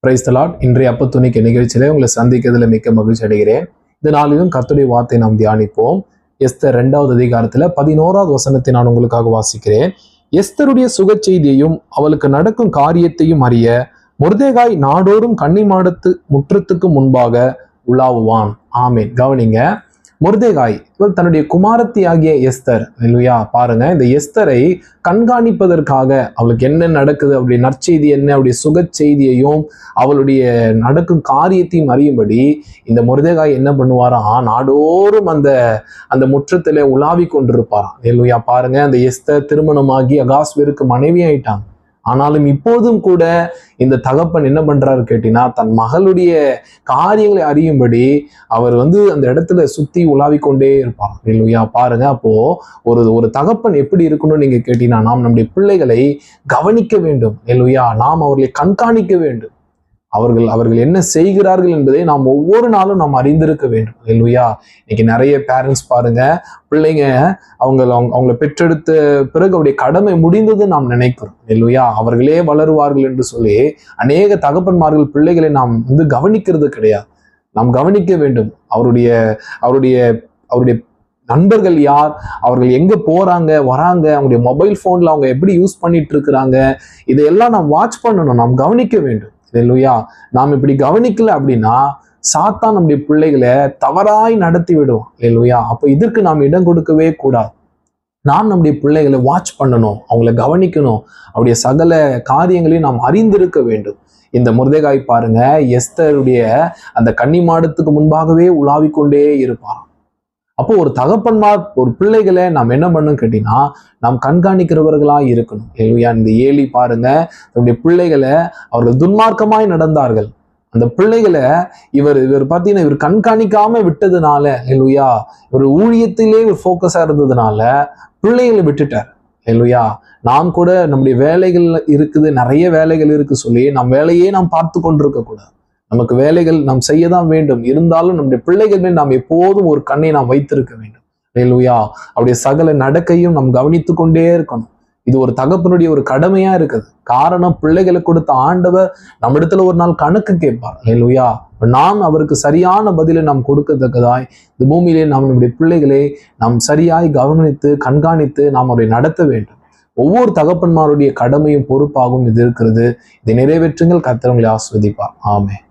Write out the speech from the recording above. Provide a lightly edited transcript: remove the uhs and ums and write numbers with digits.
Praise the Lord. இன்றைய அப்பத்துணிக்கு நிகழ்ச்சியிலே உங்களை சந்திக்கிறதுல மிக்க மகிழ்ச்சி அடைகிறேன். இந்த நாளிலும் கர்த்தருடைய வார்த்தை நாம் தியானிப்போம். எஸ்தர் 2வது அதிகாரத்துல 11வது வசனத்தை நான் உங்களுக்காக வாசிக்கிறேன். எஸ்தருடைய சுக செய்தியையும் அவளுக்கு நடக்கும் காரியத்தையும் அறிய மொர்தெகாய் நாடோறும் கன்னிமாடத்து முற்றத்துக்கு முன்பாக உலாவுவான். ஆமேன். கவனிங்க, மொர்தெகாய் இவர் தன்னுடைய குமாரத்தி ஆகிய எஸ்தர், இல்லையா? பாருங்க, இந்த எஸ்தரை கண்காணிப்பதற்காக அவளுக்கு என்ன நடக்குது, அப்படி நற்செய்தி என்ன, அவருடைய சுக செய்தியையும் அவளுடைய நடக்கும் காரியத்தையும் அறியும்படி இந்த மொர்தெகாய் என்ன பண்ணுவாரா, நாடோறும் அந்த முற்றத்திலே உலாவி கொண்டிருப்பாராம். இல்லையா? பாருங்க, அந்த எஸ்தர் திருமணமாகி அகாஸ்வேருக்கு மனைவி ஆயிட்டாங்க. ஆனாலும் இப்போதும் கூட இந்த தகப்பன் என்ன பண்றாரு கேட்டீங்கன்னா, தன் மகளுடைய காரியங்களை அறியும்படி அவர் அந்த இடத்துல சுத்தி உலாவி கொண்டே இருப்பார். இல்லையா? பாருங்க, அப்போ ஒரு தகப்பன் எப்படி இருக்கணும்னு நீங்க கேட்டீங்கன்னா, நாம் நம்முடைய பிள்ளைகளை கவனிக்க வேண்டும். இல்லையா? நாம் அவர்களை கண்காணிக்க வேண்டும். அவர்கள் என்ன செய்கிறார்கள் என்பதை நாம் ஒவ்வொரு நாளும் நாம் அறிந்திருக்க வேண்டும். இல்லையா? இன்னைக்கு நிறைய பேரண்ட்ஸ் பாருங்க, பிள்ளைங்க அவங்களை பெற்றெடுத்த பிறகு அவருடைய கடமை முடிந்தது நாம் நினைக்கிறோம். இல்லையா? அவர்களே வளருவார்கள் என்று சொல்லி அநேக தகப்பன்மார்கள் பிள்ளைகளை நாம் கவனிக்கிறது கிடையாது. நாம் கவனிக்க வேண்டும். அவருடைய நண்பர்கள் யார், அவர்கள் எங்க போறாங்க வராங்க, அவங்களுடைய மொபைல் போன்ல அவங்க எப்படி யூஸ் பண்ணிட்டு இருக்கிறாங்க, இதையெல்லாம் நாம் வாட்ச் பண்ணணும், நாம் கவனிக்க வேண்டும். இல்லையா? நாம் இப்படி கவனிக்கல அப்படின்னா சாத்தான் நம்முடைய பிள்ளைகளை தவறாய் நடத்தி விடுவோம். இல்லையா? அப்போ இதற்கு நாம் இடம் கொடுக்கவே கூடாது. நாம் நம்முடைய பிள்ளைகளை வாட்ச் பண்ணணும், அவங்கள கவனிக்கணும், அவருடைய சகல காரியங்களையும் நாம் அறிந்திருக்க வேண்டும். இந்த மொர்தெகாய் பாருங்க, எஸ்தருடைய அந்த கன்னிமாடத்துக்கு முன்பாகவே உலாவி கொண்டே இருப்பார். அப்போ ஒரு தகப்பன்மார் ஒரு பிள்ளைகளை நாம் என்ன பண்ணணும் கேட்டீங்கன்னா, நாம் கண்காணிக்கிறவர்களா இருக்கணும். இல்லையா? இந்த ஏலி பாருங்க, தன்னுடைய பிள்ளைகளை அவர்கள் துன்மார்க்கமாய் நடந்தார்கள். அந்த பிள்ளைகளை இவர் பார்த்தீங்கன்னா இவர் கண்காணிக்காம விட்டதுனால, இல்லையா, இவர் ஊழியத்திலே ஒரு ஃபோக்கஸா இருந்ததுனால பிள்ளைகளை விட்டுட்டார். இல்லையா? நாம் கூட நம்முடைய வேலைகள் இருக்குது, நிறைய வேலைகள் இருக்கு சொல்லி நம் வேலையே நாம் பார்த்து கொண்டிருக்க கூடாது. நமக்கு வேலைகள் நாம் செய்யதான் வேண்டும். இருந்தாலும் நம்முடைய பிள்ளைகள் மேல் நாம் எப்போதும் ஒரு கண்ணை நாம் வைத்திருக்க வேண்டும். இல்லையா? அவருடைய சகல நடக்கையும் நாம் கவனித்து கொண்டே இருக்கணும். இது ஒரு தகப்பனுடைய ஒரு கடமையா இருக்குது. காரணம், பிள்ளைகளை கொடுத்த ஆண்டவர் நம்ம இடத்துல ஒரு நாள் கணக்கு கேட்பார். இல்லையா? நாம் அவருக்கு சரியான பதிலை நாம் கொடுக்கத்தக்கதாய் இந்த பூமியிலே நாம் நம்முடைய பிள்ளைகளை நாம் சரியாய் கவனித்து கண்காணித்து நாம் அவரை நடத்த வேண்டும். ஒவ்வொரு தகப்பன்மாருடைய கடமையும் பொறுப்பாகவும் இது இருக்கிறது. இதை நிறைவேற்றுங்கள். கர்த்தர் உங்களை ஆசீர்வதிப்பார். ஆமென்.